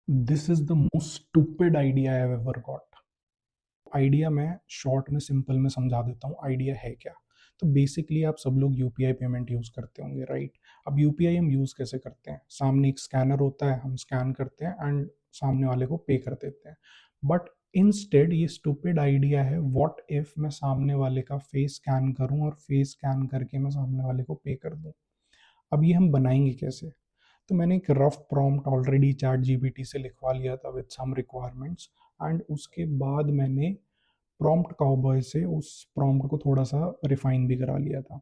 This is the most stupid idea I have ever got. Idea मैं short में simple में समझा देता हूँ आइडिया है क्या। तो बेसिकली आप सब लोग यूपीआई पेमेंट यूज़ करते होंगे, राइट। अब यूपीआई हम यूज़ कैसे करते हैं, सामने एक स्कैनर होता है, हम स्कैन करते हैं एंड सामने वाले को पे कर देते हैं। बट इंस्टेड ये स्टूपिड आइडिया है, व्हाट इफ मैं सामने वाले का फेस स्कैन करूं और फेस स्कैन करके मैं सामने वाले को पे कर दूं। अब ये हम बनाएंगे कैसे। तो मैंने एक rough prompt already chat GPT से लिखवा लिया था विद सम रिक्वायरमेंट्स, एंड उसके बाद मैंने प्रॉम्प्ट काउबॉय से उस प्रॉम्प्ट को थोड़ा सा रिफाइन भी करा लिया था।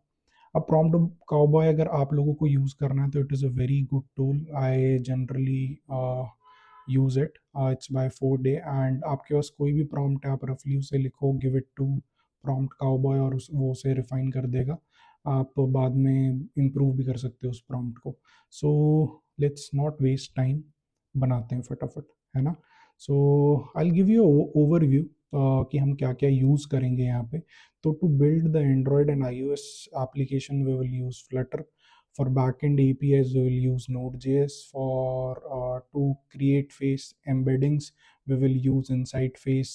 अब प्रॉम्प्ट काउबॉय अगर आप लोगों को यूज़ करना है तो it is a very good tool. I generally use it. It's by 4 day and आपके पास कोई भी प्रॉम्प्ट है आप रफली उसे लिखो, give it to Prompt Cowboy और वो उसे रिफाइन कर देगा। आप बाद में इम्प्रूव भी कर सकते हो उस प्रॉम्प्ट को। So let's not waste time, बनाते हैं फटाफट, है ना। So I give you overview कि हम क्या क्या यूज़ करेंगे यहाँ पे। तो to build the Android and iOS application, we will use Flutter. For backend APIs, we will use Node.js. For to create face embeddings, we will use Insight Face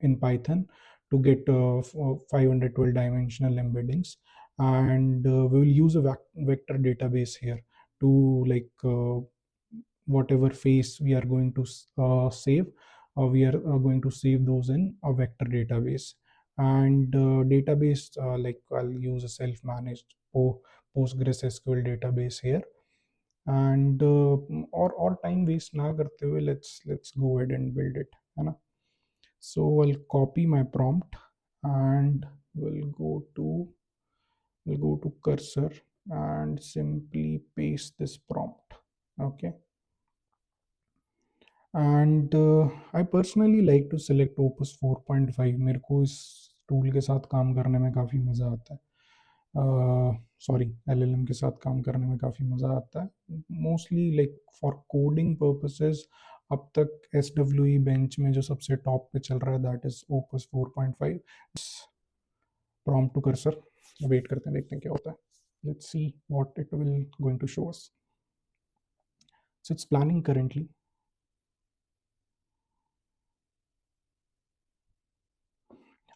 in Python to get 512 dimensional embeddings. And we will use a vector database here to like whatever face we are going to save, we are going to save those in a vector database. And database, like I'll use a self-managed Postgres SQL database here. And और time waste ना करते हुए let's go ahead and build it, है ना। So I'll copy my prompt and we'll go to cursor and simply paste this prompt. Okay. And I personally like to select Opus 4.5। मेरे को इस tool के साथ काम करने में काफ़ी मज़ा आता है। सॉरी, एलएलएम के साथ काम करने में काफ़ी मज़ा आता है, mostly like for coding purposes. अब तक एस डब्ल्यू ई बेंच में जो सबसे टॉप पे चल रहा है that is Opus 4.5। Prompt to Cursor, wait करते हैं, देखते हैं क्या होता है। Let's see what it will going to show us. So it's planning currently.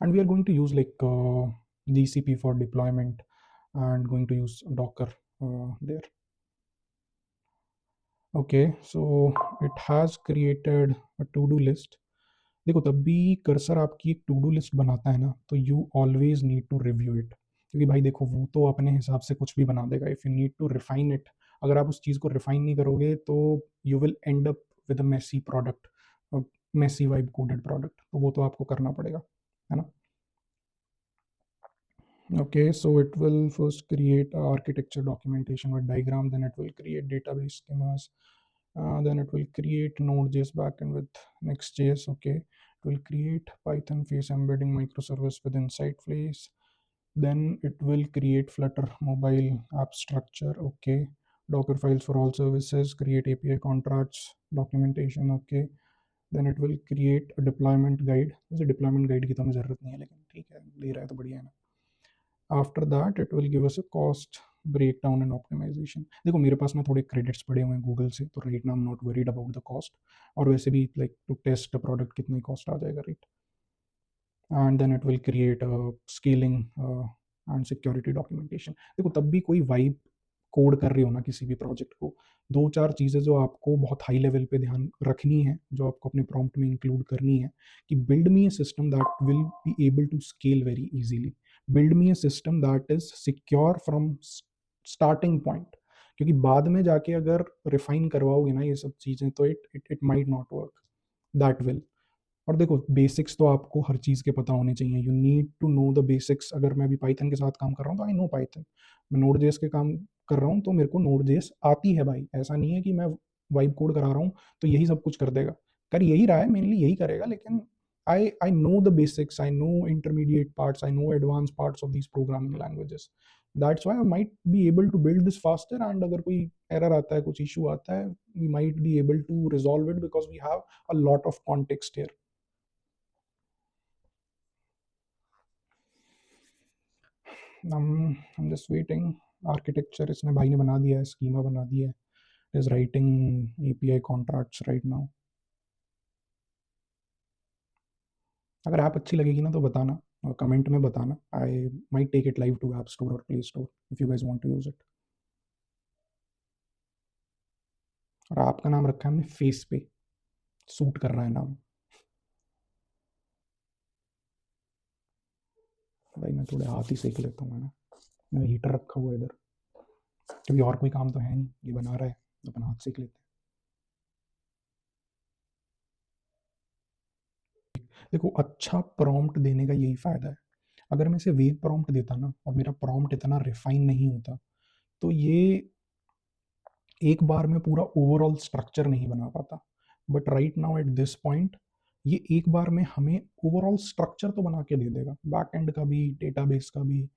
And we are going to use like GCP for deployment and going to use Docker there. Okay, so it has created a to-do list. देखो, तब भी cursor आपकी एक to do list बनाता है ना, तो you always need to review it, क्योंकि भाई देखो वो तो अपने हिसाब से कुछ भी बना देगा। If you need to refine it, अगर आप उस चीज़ को रिफाइन नहीं करोगे तो you will end up with a messy product, messy vibe coded product. तो वो तो आपको करना पड़ेगा, है ना। Okay, so it will first create architecture documentation with diagram, then it will create database schemas, then it will create Node.js backend with Next.js. Okay, it will create Python face embedding microservice with Insight Face, then it will create Flutter mobile app structure. Okay, Docker files for all services, create API contracts, documentation. Okay, then it will create a deployment guide. वैसे deployment guide की तो हमें ज़रूरत नहीं है, लेकिन ठीक है, दे रहा है तो बढ़िया है ना। After that it will give us a cost break down and optimisation. देखो मेरे पास ना थोड़े क्रेडिट्स पड़े हुए हैं गूगल से, तो right now I am not worried about the cost. और वैसे भी like to test the product कितनी कॉस्ट आ जाएगा, right. And then it will create scaling and security documentation. देखो तब भी कोई वाइब कोड कर रहे हो ना किसी भी प्रोजेक्ट को, दो चार चीज़ें जो आपको बहुत हाई लेवल पे ध्यान रखनी है, जो आपको अपने प्रॉम्प्ट में इंक्लूड करनी है, कि build me a system that will be able to scale very easily, build me a system that is secure from starting point. क्योंकि बाद में जाके अगर रिफाइन करवाओगे ना ये सब चीज़ें, तो it might not work that will. और देखो बेसिक्स तो आपको हर चीज़ के पता होने चाहिए, you need to know the basics. अगर मैं अभी पाइथन के साथ काम कर रहा हूँ तो आई नो पाइथन। मैं नोड जेएस के काम कर रहा हूँ तो मेरे को नोड जेएस आती है भाई। ऐसा नहीं है कि मैं वाइब कोड करा रहा हूँ तो यही सब कुछ कर देगा। कर यही रहा है, मेनली यही करेगा, लेकिन I know the basics, I know intermediate parts, I know advance parts of these programming languages. That's why I might be able to build this faster. And अगर कोई एरर आता है, कुछ इशू आता है, we might be able to resolve it because we have a lot of context here. हम just waiting. Architecture इसने भाई ने बना दिया है, स्कीमा बना दिया है, is writing API contracts right now. अगर ऐप अच्छी लगेगी ना तो बताना, कमेंट में बताना. I might take it live to app store और play store if you guys want to use it. और आपका नाम रखा है हमने फेस पे, सूट कर रहा है नाम. भाई मैं थोड़े हाथ ही सेक लेता हूँ. मैं हीटर रखा हुआ है इधर, क्योंकि और कोई काम तो है नहीं, ये बना रहा है, अपन हाथ सेक लेते हैं. देखो, अच्छा प्रॉम्प्ट देने का यही फ़ायदा है. अगर मैं इसे वेग प्रॉम्प्ट देता ना और मेरा प्रॉम्प्ट इतना रिफाइन नहीं होता, तो ये एक बार में पूरा ओवरऑल स्ट्रक्चर नहीं बना पाता. But right now at this point ये एक बार में हमें ओवरऑल स्ट्रक्चर तो बना के दे देगा, बैक एंड का भी, डेटाबेस का भी,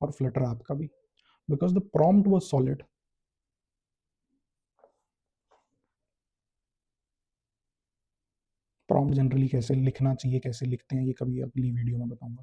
और फ्लटर ऐप का भी, because the prompt was solid. Prompt generally कैसे लिखना चाहिए, कैसे लिखते हैं, ये कभी अगली वीडियो में बताऊंगा.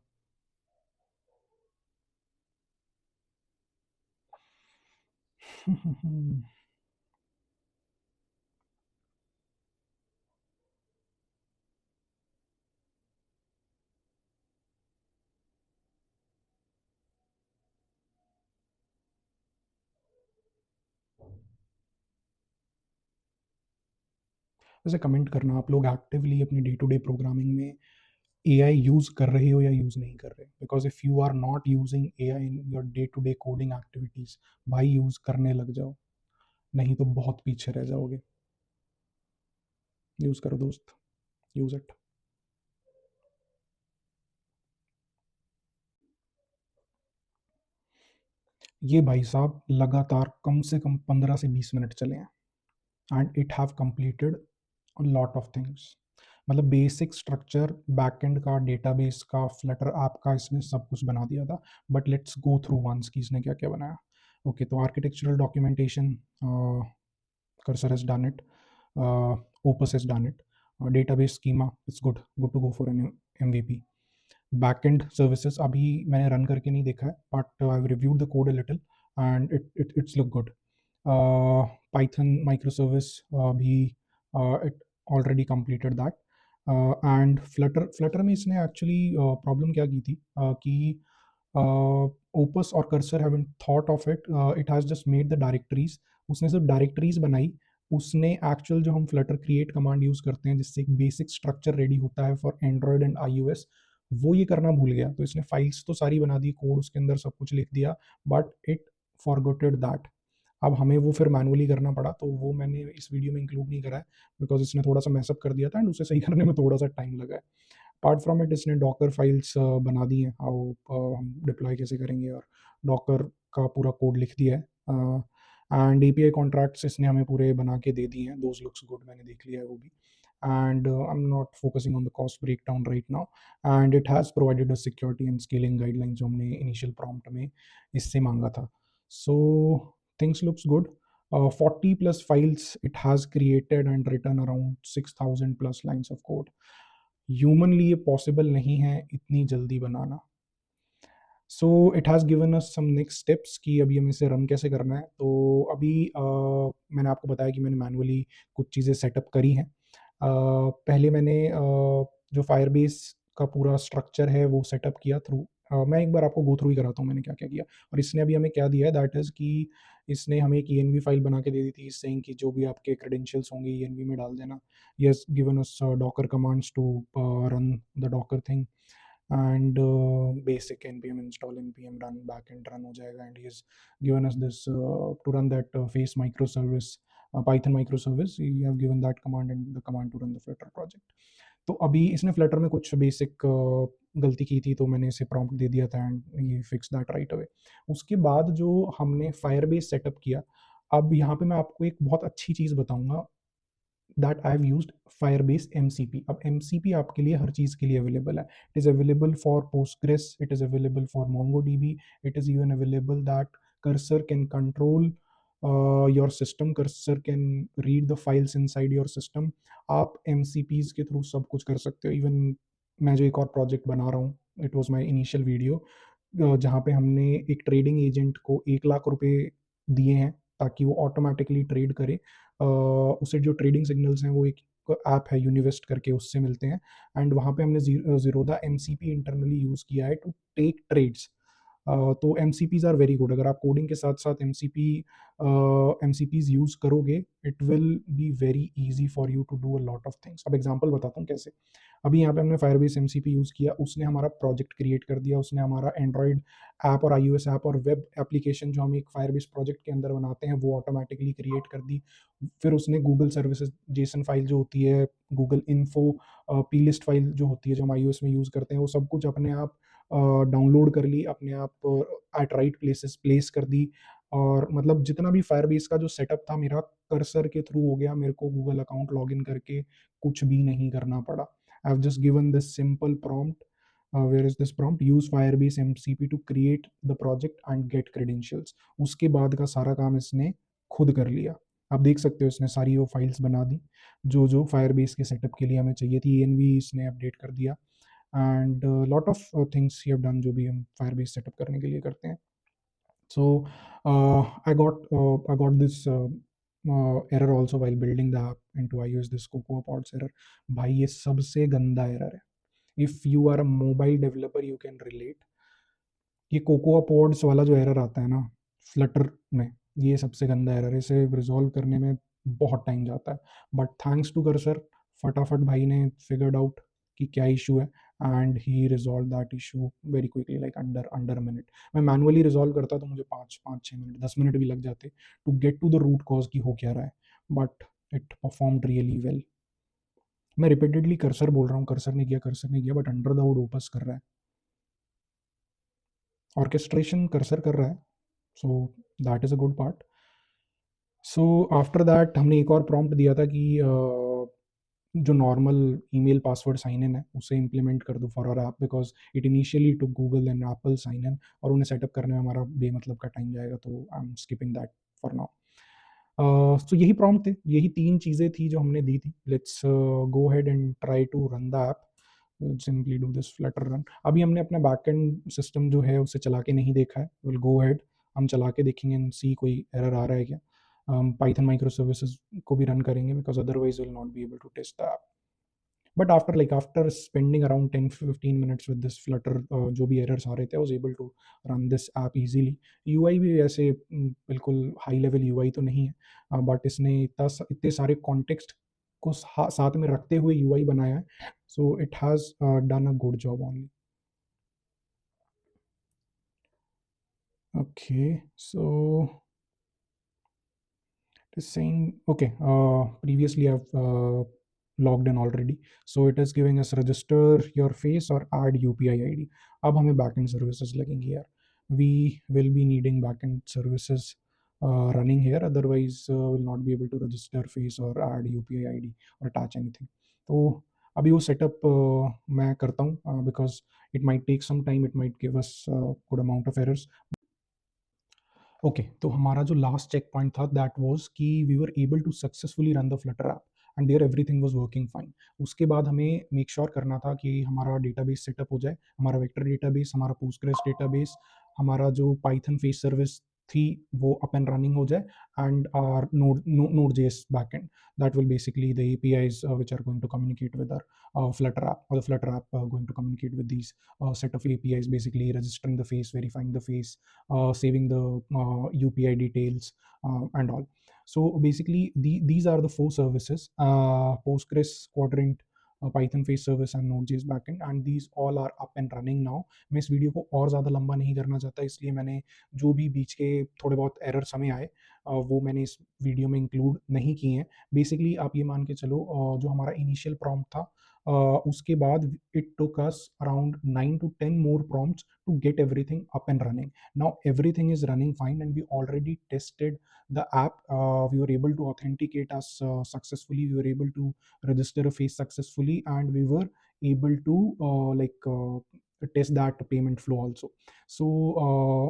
वैसे कमेंट करना आप लोग एक्टिवली अपनी डे टू डे प्रोग्रामिंग में AI यूज़ कर रहे हो या यूज़ नहीं कर रहे. Because if you are not using AI in your day to day coding activities, भाई यूज़ करने लग जाओ, नहीं तो बहुत पीछे रह जाओगे. यूज़ करो दोस्त, यूज़ इट. ये भाई साहब लगातार कम से कम 15 से 20 मिनट चले हैं, and it have completed lot of things. मतलब बेसिक स्ट्रक्चर, बैकएंड का, डेटाबेस का, फ्लटर ऐप का, इसने सब कुछ बना दिया था. But let's go through once कि इसने क्या क्या बनाया. ओके, तो architectural documentation, Cursor has done it, Opus has done it, database schema, it's good to go for an MVP. Backend services अभी मैंने रन करके नहीं देखा है, but I've reviewed the code a little and it's look good. Python microservice भी it already completed that. And Flutter में इसने actually problem क्या की थी, कि Opus और Cursor haven't thought of it, it has just made the directories. उसने सिर्फ डायरेक्टरीज बनाई. उसने एक्चुअल जो हम फ्लटर क्रिएट कमांड यूज़ करते हैं जिससे एक बेसिक स्ट्रक्चर रेडी होता है फॉर एंड्रॉयड एंड iOS, वो ये करना भूल गया. तो इसने फाइल्स तो सारी बना दी, कोड उसके अंदर सब कुछ लिख दिया, बट इट फॉरगॉटेड दैट. अब हमें वो फिर मैनुअली करना पड़ा, तो वो मैंने इस वीडियो में इंक्लूड नहीं करा है, बिकॉज इसने थोड़ा सा मैसअप कर दिया था एंड उसे सही करने में थोड़ा सा टाइम लगा है. अपार्ट फ्रॉम इट इसने डॉकर फाइल्स बना दी हैं, हाउ हम डिप्लॉय कैसे करेंगे, और डॉकर का पूरा कोड लिख दिया है. एंड API कॉन्ट्रैक्ट्स इसने हमें पूरे बना के दे दिए हैं. दोज लुक्स गुड, मैंने देख लिया है वो भी. And I am not focusing on the cost break down right now. And it has provided a security and scaling guideline जो हमने इनिशियल प्रॉम्प्ट में इससे मांगा था. So things looks good. 40 plus files it has created and written around 6,000 plus lines of code. Humanly ये possible नहीं है इतनी जल्दी बनाना. So it has given us some next steps कि अभी हमें इसे रन कैसे करना है. तो अभी मैंने आपको बताया कि मैंने मैनुअली कुछ चीज़ें सेटअप करी हैं. पहले मैंने जो फायरबेस का पूरा स्ट्रक्चर है वो सेटअप किया थ्रू, मैं एक बार आपको गो थ्रू ही कराता हूँ मैंने क्या क्या किया. और इसने अभी हमें क्या दिया है, दैट इज़ कि इसने हमें एक ENV फाइल बना के दे दी थी, सेइंग कि जो भी आपके क्रेडेंशियल्स होंगे ENV में डाल देना. He has given us docker commands to run the docker thing, and basic npm install, npm run, backend run हो जाएगा. And he has given us this to run that face microservice, python microservice. He have given that command and the command to run the flutter project. तो अभी इसने Flutter में कुछ basic गलती की थी, तो मैंने इसे प्रॉम्प्ट दे दिया था एंड ये फिक्स दैट राइट अवे. उसके बाद जो हमने फायरबेस सेटअप किया, अब यहाँ पे मैं आपको एक बहुत अच्छी चीज़ बताऊंगा, that I have used Firebase MCP. अब MCP आपके लिए हर चीज़ के लिए अवेलेबल है. It is available for Postgres, it is available for MongoDB, it is even available that Cursor can control your system, Cursor can read the files inside your system. आप MCPs के through सब कुछ कर सकते हो. Even मैं जो एक और प्रोजेक्ट बना रहा हूँ, it was my initial video, जहाँ पे हमने एक ट्रेडिंग एजेंट को 1 लाख रुपए दिए हैं ताकि वो ऑटोमेटिकली ट्रेड करे उसे जो ट्रेडिंग सिग्नल्स हैं वो एक ऐप है यूनिवेस्ट करके, उससे मिलते हैं। एंड वहाँ पे हमने जीरोधा एमसीपी इंटरनली यूज़ किया है टू टेक ट्रेड्स। तो M C Ps are very good. अगर आप कोडिंग के साथ साथ एम सी पीज़ यूज़ करोगे, it will be very easy for you to do a lot of things. अब एग्जांपल बताता हूँ कैसे। अभी यहाँ पे हमने Firebase M C P use किया, उसने हमारा प्रोजेक्ट क्रिएट कर दिया, उसने हमारा एंड्रॉयड ऐप और iOS ऐप और वेब एप्लीकेशन जो हम एक फायरबेस प्रोजेक्ट के अंदर बनाते हैं वो ऑटोमेटिकली क्रिएट कर दी। फिर उसने गूगल सर्विसेज जेसन फाइल जो होती है, Google info P list file जो होती है जो हम iOS में यूज़ करते हैं, वो सब कुछ अपने आप डाउनलोड कर ली, अपने आप एट राइट प्लेसेस प्लेस कर दी। और मतलब जितना भी फायरबेस का जो सेटअप था मेरा कर्सर के थ्रू हो गया, मेरे को गूगल अकाउंट लॉगिन करके कुछ भी नहीं करना पड़ा। I have just given this simple prompt, where is this prompt, use Firebase MCP to create the project and get credentials. उसके बाद का सारा काम इसने खुद कर लिया। आप देख सकते हो इसने सारी वो फाइल्स बना दी जो जो फायरबेस के सेटअप के लिए हमें चाहिए थी। एनवी इसने अपडेट कर दिया and lot of things he have done जो भी हम फायरबेस सेटअप करने के लिए करते हैं। So I got this error also while building the app into iOS, this CocoaPods error. भाई ये सबसे गंदा एरर है। If you are a mobile developer you can relate. ये कोकोआ पॉड्स वाला जो एरर आता है ना फ्लटर में, ये सबसे गंदा एरर है। इसे रिजॉल्व करने में बहुत टाइम जाता है, बट थैंक्स टू कर्सर फटाफट भाई ने फिगर्ड आउट कि क्या इशू है and he resolve that issue very quickly, like under under minute. मैं मैनुअली रिजॉल्व करता तो मुझे 5-6 मिनट 10 मिनट भी लग जाते to get to the root cause की हो क्या रहा है, but it performed really well. मैं रिपीटेडली कर्सर बोल रहा हूँ, कर्सर ने किया, but under the hood Opus कर रहा है, ऑर्केस्ट्रेशन कर्सर कर रहा है। So that is a good part. So after that हमने एक और प्रॉम्प्ट दिया था कि जो normal email password sign in है उसे इम्प्लीमेंट कर दो for our app, because it initially to Google and Apple sign in, और उन्हें सेटअप करने में हमारा बेमतलब का टाइम जाएगा, तो I am skipping that for now. तो यही प्रॉम्प्ट थे, यही 3 चीज़ें थी जो हमने दी थी। Let's go ahead and try to run the app, simply do this Flutter run. अभी हमने अपना बैकएंड सिस्टम जो है उसे चला के नहीं देखा है, विल गो हेड हम चला के देखेंगे एंड सी कोई एरर आ रहा है क्या। पाइथन माइक्रो सर्विसेज को भी रन करेंगे, because otherwise will not be able to test the app. But after spending around 10-15 minutes with this Flutter, जो भी एरर्स आ रहे थे, I was able to run this app easily. UI भी ऐसे बिल्कुल हाई लेवल यूआई तो नहीं है, बट इसने इतने सारे कॉन्टेक्स्ट को साथ में रखते हुए यूआई बनाया है, सो it has done a good job only. Okay, so is saying okay, previously I've logged in already, so it is giving us register your face or add UPI ID. अब हमें backend services लगेंगी यार, we will be needing backend services running here, otherwise will not be able to register face or add UPI ID or attach anything. तो अभी वो setup मैं करता हूँ, because it might take some time, it might give us good amount of errors. Okay, तो हमारा जो last check point था दैट वाज कि we were able to successfully run the Flutter app and there everything was working fine. उसके बाद हमें make sure करना था कि हमारा डेटाबेस सेटअप हो जाए, हमारा वेक्टर डेटाबेस, हमारा पोस्टग्रेस डेटाबेस, हमारा जो पाइथन फेस सर्विस थी वो अप एंड रनिंग हो जाए, and are Node.js backend that will basically the APIs which are going to communicate with our Flutter app, or the Flutter app going to communicate with these set of APIs, basically registering the face, verifying the face, saving the UPI details, and all. So basically, these are the 4 services: Postgres, Quadrant, Python face service and Node.js backend, and these all are up and running now. मैं इस video को और ज़्यादा लंबा नहीं करना चाहता, इसलिए मैंने जो भी बीच के थोड़े बहुत एरर्स हमें आए वो मैंने इस वीडियो में इंक्लूड नहीं किए हैं। बेसिकली आप ये मान के चलो, जो हमारा इनिशियल प्रॉम्प्ट था, उसके बाद it took us around 9 to 10 more prompts to get everything up and running. Now everything is running fine and we already tested the app. We were able to authenticate us successfully, we were able to register a face successfully, and we were able to test that payment flow also. So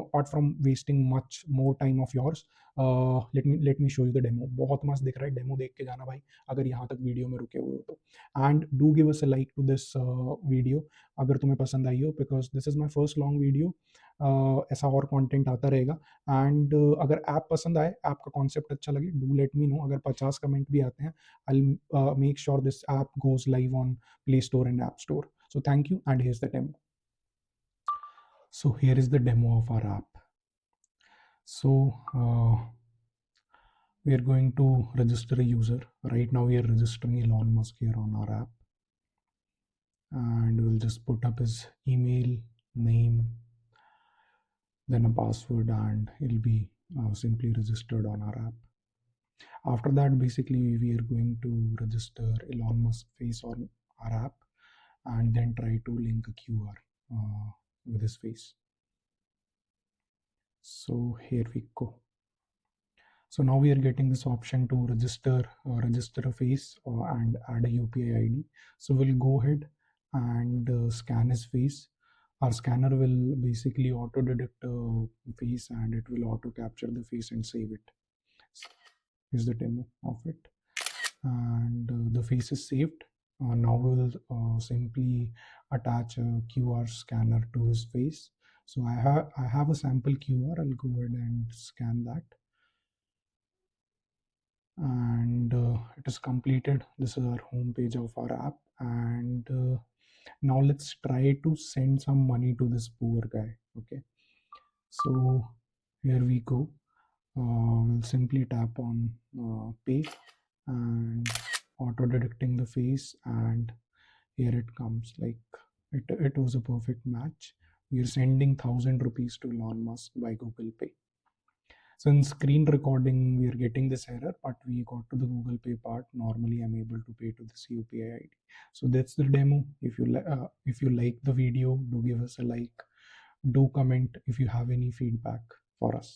apart from wasting much more time of yours, let me show you the demo. बहुत मस्त दिख रहा है, demo देख के जाना भाई अगर यहाँ तक वीडियो में रुके हुए हो तो, and do give us a like to this video अगर तुम्हें पसंद आई हो, because this is my first long video ऐसा और कंटेंट आता रहेगा। एंड अगर ऐप पसंद आए, ऐप का कॉन्सेप्ट अच्छा लगे, डू लेट मी नो। अगर 50 कमेंट भी आते हैं, I make sure this app goes live on play store and app store. So thank you, and here's the demo. So here is the demo of our app. So we are going to register a user. Right now we are registering Elon Musk here on our app, and we'll just put up his email, name, then a password, and it'll be simply registered on our app. After that, basically we are going to register Elon Musk face on our app, and then try to link a QR with his face. So here we go. So now we are getting this option to register a face and add a UPI ID. So we'll go ahead and scan his face. Our scanner will basically auto detect a face, and it will auto capture the face and save it. Here's the demo of it, and the face is saved. Now we will simply attach a QR scanner to his face. So I have a sample QR. I'll go ahead and scan that, and it is completed. This is our home page of our app, and now let's try to send some money to this poor guy. Okay, so here we go. We'll simply tap on pay, and auto detecting the face, and here it comes. Like it was a perfect match. We are sending 1,000 rupees to Elon Musk by Google Pay. So in screen recording, we are getting this error, but we got to the Google Pay part. Normally, I'm able to pay to this UPI ID. So that's the demo. If you like the video, do give us a like. Do comment if you have any feedback for us.